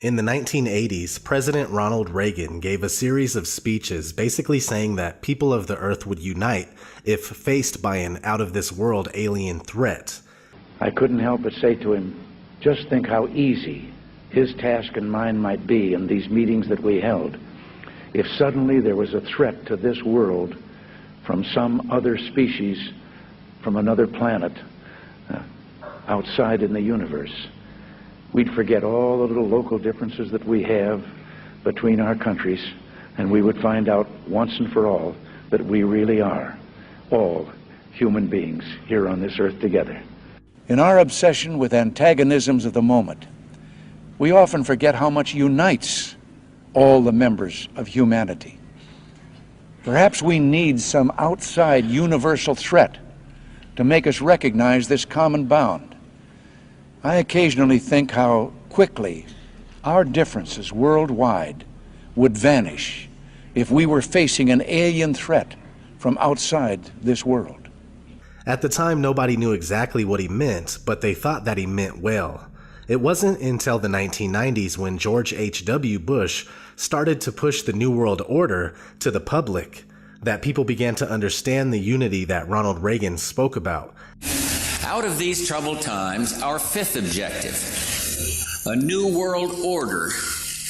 In the 1980s, President Ronald Reagan gave a series of speeches basically saying that people of the Earth would unite if faced by an out-of-this-world alien threat. I couldn't help but say to him, just think how easy his task and mine might be in these meetings that we held if suddenly there was a threat to this world from some other species, from another planet, outside in the universe. We'd forget all the little local differences that we have between our countries, and we would find out once and for all that we really are all human beings here on this earth together. In our obsession with antagonisms of the moment, we often forget how much unites all the members of humanity. Perhaps we need some outside universal threat to make us recognize this common bound. I occasionally think how quickly our differences worldwide would vanish if we were facing an alien threat from outside this world. At the time, nobody knew exactly what he meant, but they thought that he meant well. It wasn't until the 1990s when George H.W. Bush started to push the New World Order to the public that people began to understand the unity that Ronald Reagan spoke about. Out of these troubled times, our fifth objective, a new world order,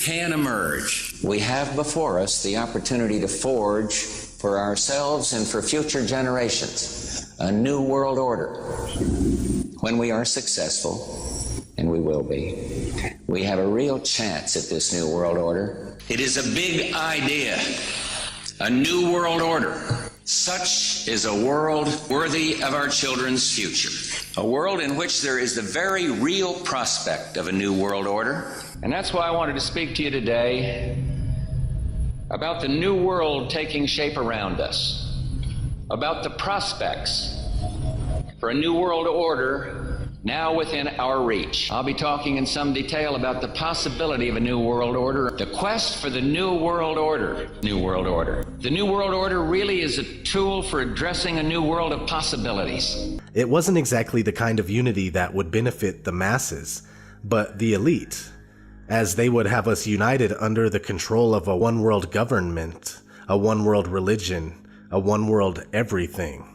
can emerge. We have before us the opportunity to forge for ourselves and for future generations a new world order. When we are successful, and we will be, we have a real chance at this new world order. It is a big idea, a new world order. Such is a world worthy of our children's future. A world in which there is the very real prospect of a new world order. And that's why I wanted to speak to you today about the new world taking shape around us, about the prospects for a new world order now within our reach. I'll be talking in some detail about the possibility of a new world order, the quest for the new world order. New world order. The new world order really is a tool for addressing a new world of possibilities. It wasn't exactly the kind of unity that would benefit the masses, but the elite, as they would have us united under the control of a one-world government, a one-world religion, a one-world everything.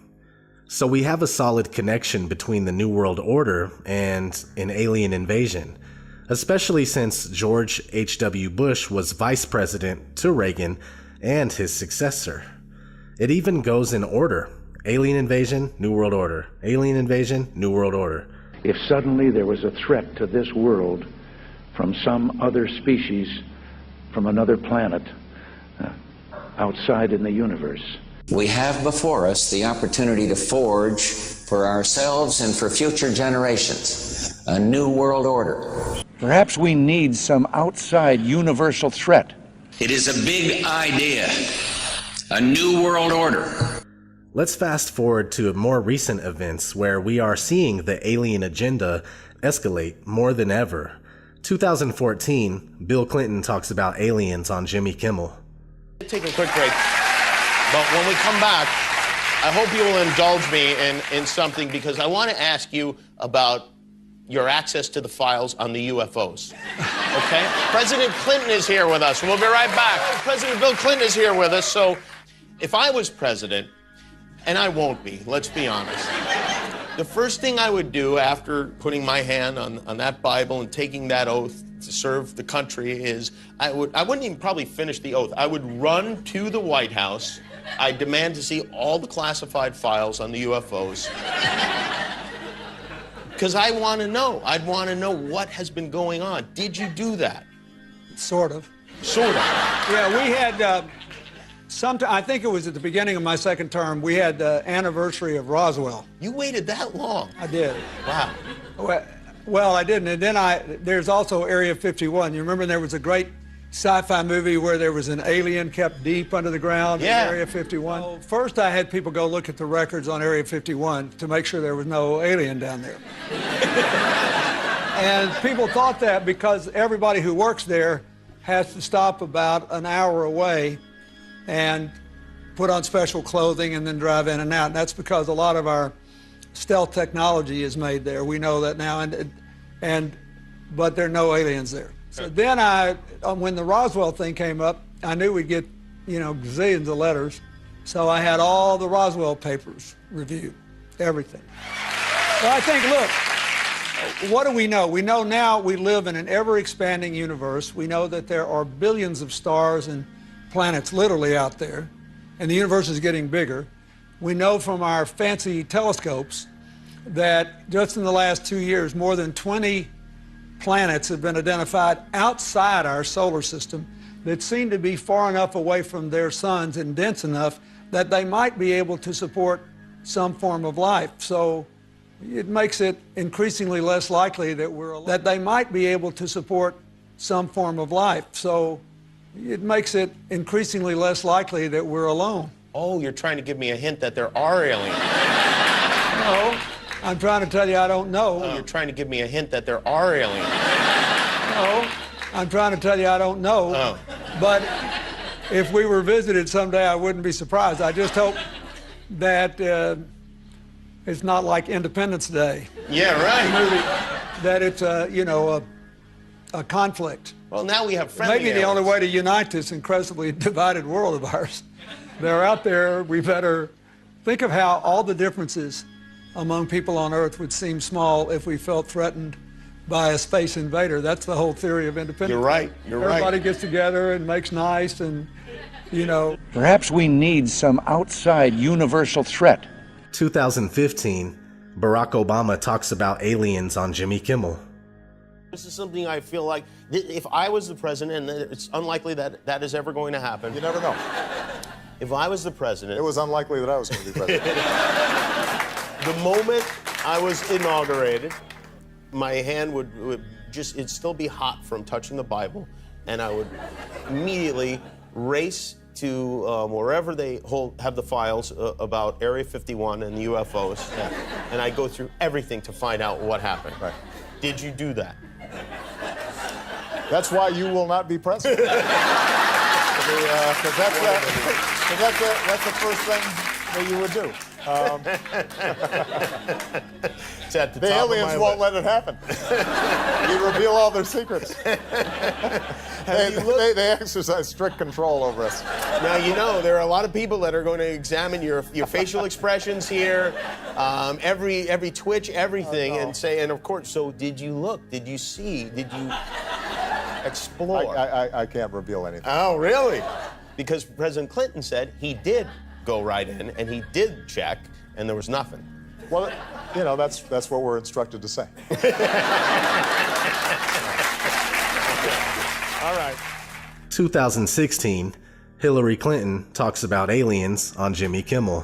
So we have a solid connection between the New World Order and an alien invasion, especially since George H.W. Bush was vice president to Reagan and his successor. It even goes in order: alien invasion, New World Order; alien invasion, New World Order. If suddenly there was a threat to this world from some other species, from another planet, outside in the universe. We have before us the opportunity to forge for ourselves and for future generations a new world order. Perhaps we need some outside universal threat. It is a big idea, a new world order. Let's fast forward to more recent events where we are seeing the alien agenda escalate more than ever. 2014, Bill Clinton talks about aliens on Jimmy Kimmel. Take a quick break. But when we come back, I hope you will indulge me in something, because I want to ask you about your access to the files on the UFOs. Okay? President Clinton is here with us. We'll be right back. President Bill Clinton is here with us. So if I was president, and I won't be, let's be honest, the first thing I would do after putting my hand on that Bible and taking that oath to serve the country is I wouldn't even probably finish the oath. I would run to the White House. I demand to see all the classified files on the UFOs. Because I want to know. I'd want to know what has been going on. Did you do that? Sort of. Sort of. Yeah, we had, I think it was at the beginning of my second term, we had the anniversary of Roswell. You waited that long? I did. Wow. Well, I didn't. And then there's also Area 51. You remember there was a great sci-fi movie where there was an alien kept deep under the ground in Area 51. So first I had people go look at the records on Area 51 to make sure there was no alien down there. And people thought that because everybody who works there has to stop about an hour away and put on special clothing and then drive in and out. And that's because a lot of our stealth technology is made there. We know that now, but there are no aliens there. So then when the Roswell thing came up, I knew we'd get, gazillions of letters. So I had all the Roswell papers reviewed, everything. So I think, look, what do we know? We know now we live in an ever-expanding universe. We know that there are billions of stars and planets literally out there, and the universe is getting bigger. We know from our fancy telescopes that just in the last 2 years, more than 20 planets have been identified outside our solar system that seem to be far enough away from their suns and dense enough that they might be able to support some form of life. So it makes it increasingly less likely that they might be able to support some form of life. So it makes it increasingly less likely that we're alone. Oh, you're trying to give me a hint that there are aliens. No, I'm trying to tell you I don't know. Oh, you're trying to give me a hint that there are aliens. No, I'm trying to tell you I don't know. Oh. But if we were visited someday, I wouldn't be surprised. I just hope that it's not like Independence Day. Yeah, right. Movie, that it's a conflict. Well, now we have friendly Maybe the only way to unite this incredibly divided world of ours. They're out there. We better think of how all the differences among people on Earth would seem small if we felt threatened by a space invader. That's the whole theory of independence. You're right. Everybody gets together and makes nice and, Perhaps we need some outside universal threat. 2015, Barack Obama talks about aliens on Jimmy Kimmel. This is something I feel like, if I was the president, and it's unlikely that that is ever going to happen. You never know. If I was the president... It was unlikely that I was going to be president. The moment I was inaugurated, my hand it'd still be hot from touching the Bible, and I would immediately race to wherever they have the files about Area 51 and the UFOs, and I go through everything to find out what happened. Right. Did you do that? That's why you will not be president. Because that's the first thing that you would do. The aliens won't let it happen. You reveal all their secrets. They exercise strict control over us. Now, there are a lot of people that are going to examine your facial expressions here, every twitch, everything, and say, and of course, so did you look? Did you see? Did you explore? I can't reveal anything. Oh, really? Because President Clinton said he did go right in, and he did check, and there was nothing. Well, that's what we're instructed to say. All right. 2016, Hillary Clinton talks about aliens on Jimmy Kimmel.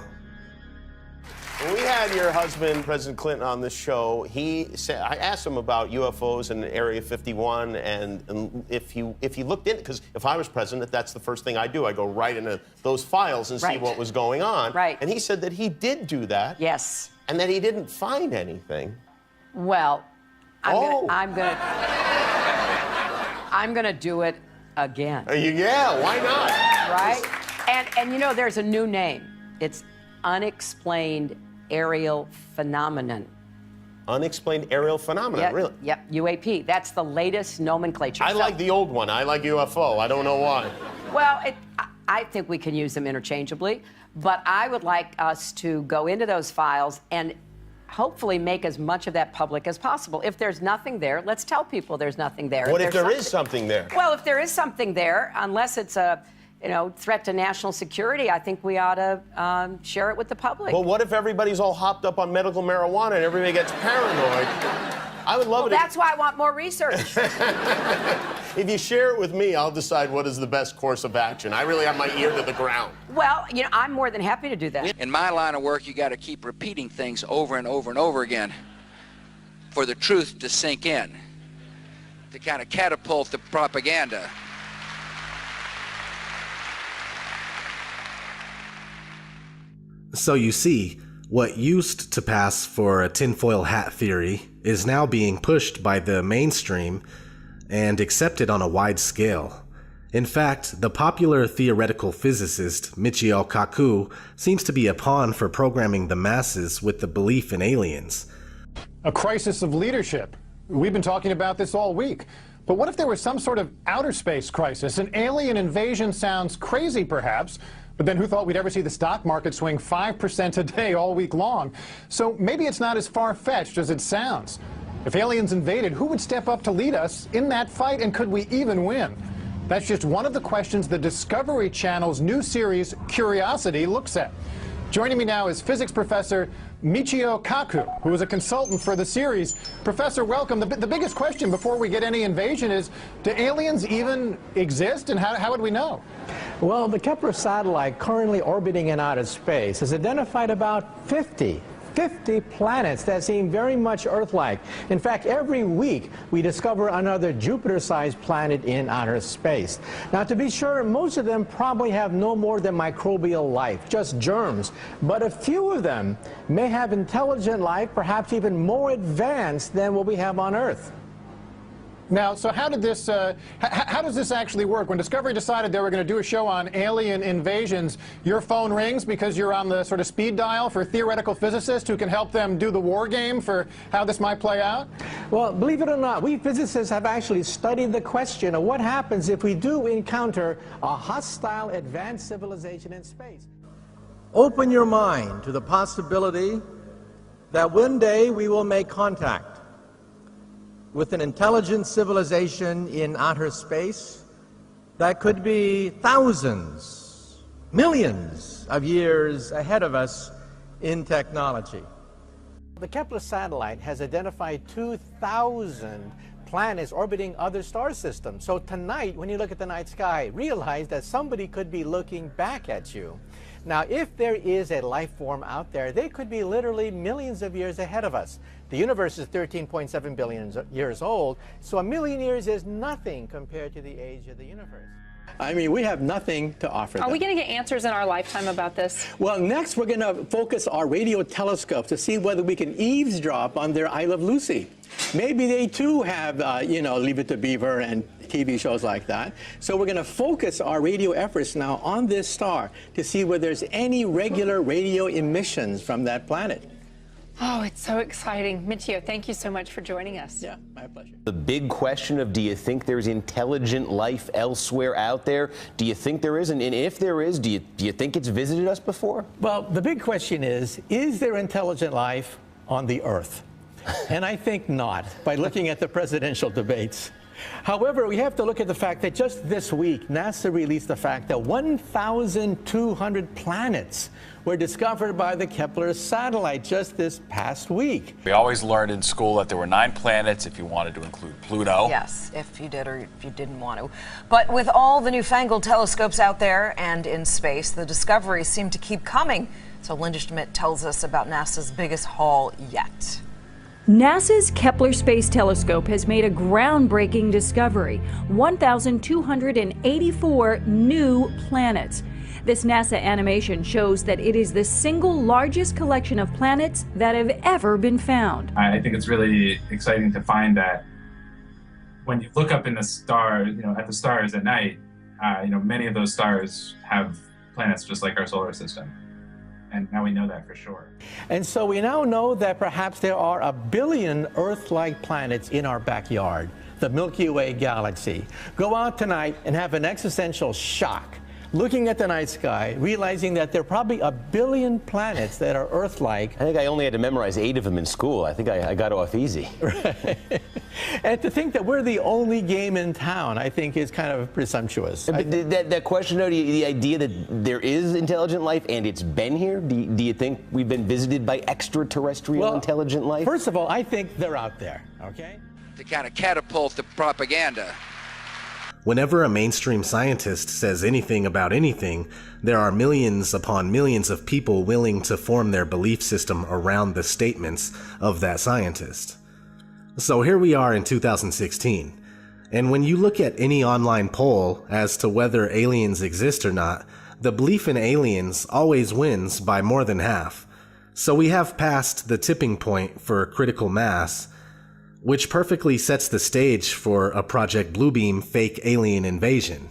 When we had your husband, President Clinton, on this show, he said, I asked him about UFOs and Area 51, and if he looked in, because if I was president, that's the first thing I do. I go right into those files and see what was going on. Right. And he said that he did do that. Yes. And that he didn't find anything. Well, I'm gonna do it again. Yeah, why not? Right? And there's a new name. It's unexplained aerial phenomenon. Unexplained aerial phenomenon, really? Yep, UAP. That's the latest nomenclature. I like the old one. I like UFO. I don't know why. Well, I think we can use them interchangeably, but I would like us to go into those files and hopefully make as much of that public as possible. If there's nothing there, let's tell people there's nothing there. What if there is something there? Well, if there is something there, unless it's a threat to national security, I think we ought to share it with the public. Well, what if everybody's all hopped up on medical marijuana and everybody gets paranoid? I would love it. That's why I want more research. If you share it with me, I'll decide what is the best course of action. I really have my ear to the ground. Well, I'm more than happy to do that. In my line of work, you got to keep repeating things over and over and over again for the truth to sink in, to kind of catapult the propaganda. So you see, what used to pass for a tinfoil hat theory is now being pushed by the mainstream and accepted on a wide scale. In fact, the popular theoretical physicist Michio Kaku seems to be a pawn for programming the masses with the belief in aliens. A crisis of leadership. We've been talking about this all week. But what if there was some sort of outer space crisis? An alien invasion sounds crazy, perhaps, but then who thought we'd ever see the stock market swing 5% a day all week long? So maybe it's not as far-fetched as it sounds. If aliens invaded, who would step up to lead us in that fight, and could we even win? That's just one of the questions the Discovery Channel's new series, Curiosity, looks at. Joining me now is physics professor Michio Kaku, who is a consultant for the series. Professor, welcome. The biggest question before we get any invasion is, do aliens even exist, and how would we know? Well, the Kepler satellite currently orbiting in outer space has identified about 50 planets that seem very much Earth-like. In fact, every week we discover another Jupiter-sized planet in outer space. Now, to be sure, most of them probably have no more than microbial life, just germs. But a few of them may have intelligent life, perhaps even more advanced than what we have on Earth. Now, so how does this actually work? When Discovery decided they were going to do a show on alien invasions, your phone rings because you're on the sort of speed dial for theoretical physicists who can help them do the war game for how this might play out? Well, believe it or not, we physicists have actually studied the question of what happens if we do encounter a hostile advanced civilization in space. Open your mind to the possibility that one day we will make contact with an intelligent civilization in outer space that could be thousands, millions of years ahead of us in technology. The Kepler satellite has identified 2,000 planets orbiting other star systems. So tonight, when you look at the night sky, realize that somebody could be looking back at you. Now, if there is a life form out there, they could be literally millions of years ahead of us. The universe is 13.7 billion years old, so a million years is nothing compared to the age of the universe. I mean, we have nothing to offer them. Are we going to get answers in our lifetime about this? Well, next we're going to focus our radio telescope to see whether we can eavesdrop on their I Love Lucy. Maybe they too have, Leave It to Beaver and TV shows like that. So we're going to focus our radio efforts now on this star to see whether there's any regular radio emissions from that planet. Oh, it's so exciting. Michio, thank you so much for joining us. Yeah, my pleasure. The big question of, do you think there's intelligent life elsewhere out there? Do you think there is? And if there is, do you think it's visited us before? Well, the big question is there intelligent life on the Earth? And I think not, by looking at the presidential debates. However, we have to look at the fact that just this week, NASA released the fact that 1,200 planets were discovered by the Kepler satellite just this past week. We always learned in school that there were 9 planets if you wanted to include Pluto. Yes, if you did or if you didn't want to. But with all the newfangled telescopes out there and in space, the discoveries seem to keep coming. So Linda Schmidt tells us about NASA's biggest haul yet. NASA's Kepler Space Telescope has made a groundbreaking discovery: 1,284 new planets. This NASA animation shows that it is the single largest collection of planets that have ever been found. I think it's really exciting to find that when you look up in the stars, at the stars at night, many of those stars have planets just like our solar system. And now we know that for sure. And so we now know that perhaps there are 1 billion Earth-like planets in our backyard, the Milky Way galaxy. Go out tonight and have an existential shock, looking at the night sky, realizing that there are probably 1 billion planets that are Earth-like. I think I only had to memorize 8 of them in school. I think I got off easy. Right. And to think that we're the only game in town, I think, is kind of presumptuous. That question, though, the idea that there is intelligent life and it's been here, do you think we've been visited by extraterrestrial intelligent life? First of all, I think they're out there, okay? To kind of catapult the propaganda. Whenever a mainstream scientist says anything about anything, there are millions upon millions of people willing to form their belief system around the statements of that scientist. So here we are in 2016, and when you look at any online poll as to whether aliens exist or not, the belief in aliens always wins by more than half. So we have passed the tipping point for critical mass, which perfectly sets the stage for a Project Bluebeam fake alien invasion.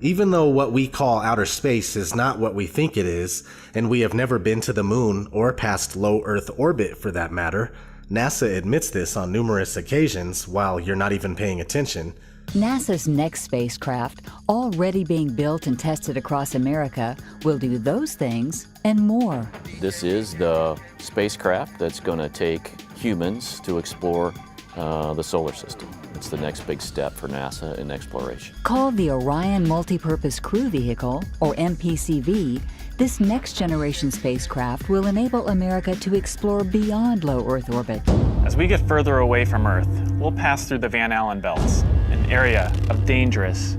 Even though what we call outer space is not what we think it is, and we have never been to the moon or past low Earth orbit for that matter, NASA admits this on numerous occasions while you're not even paying attention. NASA's next spacecraft, already being built and tested across America, will do those things and more. This is the spacecraft that's going to take humans to explore the solar system. It's the next big step for NASA in exploration. Called the Orion Multipurpose Crew Vehicle, or MPCV, this next-generation spacecraft will enable America to explore beyond low Earth orbit. As we get further away from Earth, we'll pass through the Van Allen belts, an area of dangerous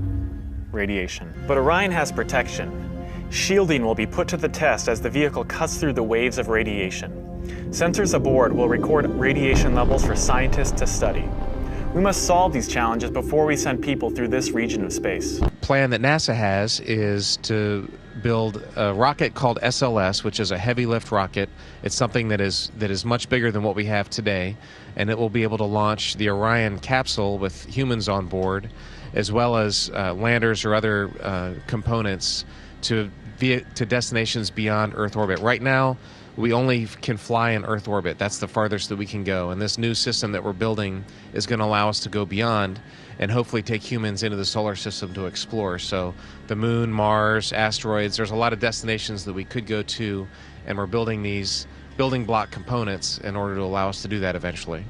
radiation. But Orion has protection. Shielding will be put to the test as the vehicle cuts through the waves of radiation. Sensors aboard will record radiation levels for scientists to study. We must solve these challenges before we send people through this region of space. The plan that NASA has is to build a rocket called SLS, which is a heavy lift rocket. It's something that is much bigger than what we have today, and it will be able to launch the Orion capsule with humans on board, as well as landers or other components to destinations beyond Earth orbit. Right now, we only can fly in Earth orbit. That's the farthest that we can go. And this new system that we're building is going to allow us to go beyond and hopefully take humans into the solar system to explore. So the moon, Mars, asteroids, there's a lot of destinations that we could go to, and we're building these building block components in order to allow us to do that eventually.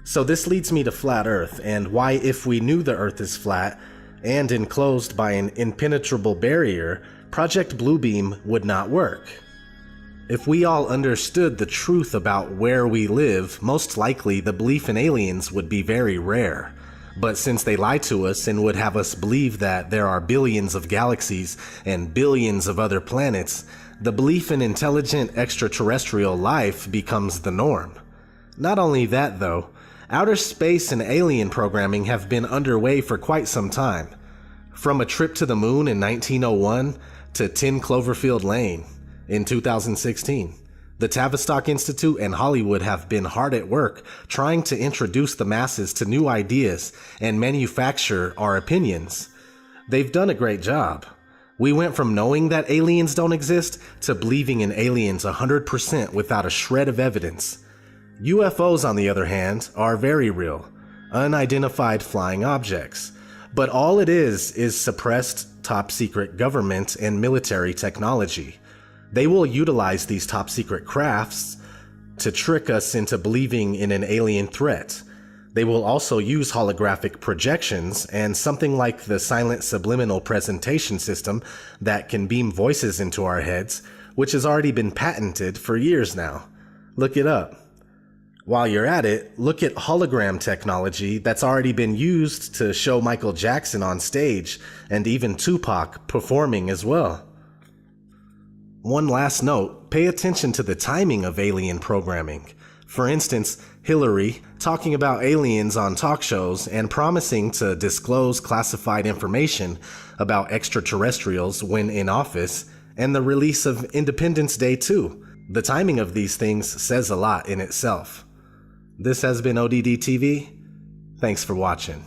So this leads me to flat Earth, and why, if we knew the Earth is flat and enclosed by an impenetrable barrier, Project Bluebeam would not work. If we all understood the truth about where we live, most likely the belief in aliens would be very rare. But since they lie to us and would have us believe that there are billions of galaxies and billions of other planets, the belief in intelligent extraterrestrial life becomes the norm. Not only that though, outer space and alien programming have been underway for quite some time. From a trip to the moon in 1901 to 10 Cloverfield Lane in 2016. The Tavistock Institute and Hollywood have been hard at work trying to introduce the masses to new ideas and manufacture our opinions. They've done a great job. We went from knowing that aliens don't exist to believing in aliens 100% without a shred of evidence. UFOs, on the other hand, are very real, unidentified flying objects. But all it is suppressed top-secret government and military technology. They will utilize these top-secret crafts to trick us into believing in an alien threat. They will also use holographic projections and something like the silent subliminal presentation system that can beam voices into our heads, which has already been patented for years now. Look it up. While you're at it, look at hologram technology that's already been used to show Michael Jackson on stage and even Tupac performing as well. One last note, pay attention to the timing of alien programming. For instance, Hillary talking about aliens on talk shows and promising to disclose classified information about extraterrestrials when in office, and the release of Independence Day 2. The timing of these things says a lot in itself. This has been ODD TV. Thanks for watching.